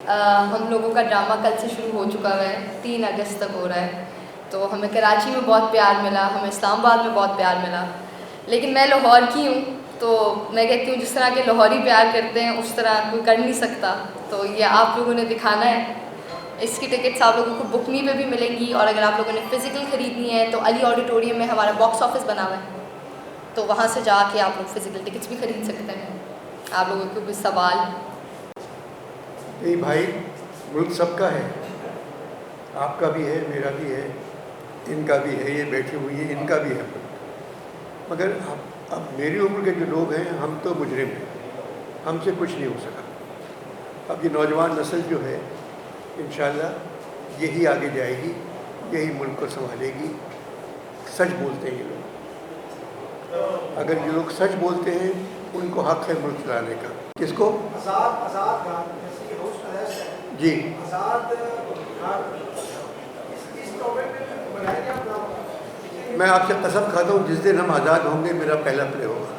ہم لوگوں کا ڈرامہ کل سے شروع ہو چکا ہے، 3 اگست تک ہو رہا ہے. تو ہمیں کراچی میں بہت پیار ملا، ہمیں اسلام آباد میں بہت پیار ملا، لیکن میں لاہور کی ہوں تو میں کہتی ہوں جس طرح کے لاہوری پیار کرتے ہیں اس طرح کوئی کر نہیں سکتا. تو یہ آپ لوگوں نے دکھانا ہے. اس کی ٹکٹس آپ لوگوں کو بک می پہ بھی ملیں گی، اور اگر آپ لوگوں نے فزیکل خریدنی ہے تو علی آڈیٹوریم میں ہمارا باکس آفس بنا ہوا ہے، تو وہاں سے جا کے آپ لوگ فزیکل ٹکٹس بھی خرید سکتے ہیں. آپ لوگوں کو کوئی سوال؟ نہیں بھائی، ملک سب کا ہے، آپ کا بھی ہے، میرا بھی ہے، ان کا بھی ہے، یہ بیٹھی ہوئی ہے ان کا بھی ہے. مگر اب میری عمر کے جو لوگ ہیں ہم تو مجرم ہیں، ہم سے کچھ نہیں ہو سکا. اب یہ نوجوان نسل جو ہے انشاءاللہ یہی آگے جائے گی، یہی ملک کو سنبھالے گی. سچ بولتے ہیں یہ لوگ، اگر یہ لوگ سچ بولتے ہیں ان کو حق ہے ملک چلانے کا. کس کو؟ آزاد خان جی آزاد خان اس ٹاپک پہ بنائیں گے آپ. میں آپ سے قسم کھاتا ہوں جس دن ہم آزاد ہوں گے میرا پہلا پلے ہوگا.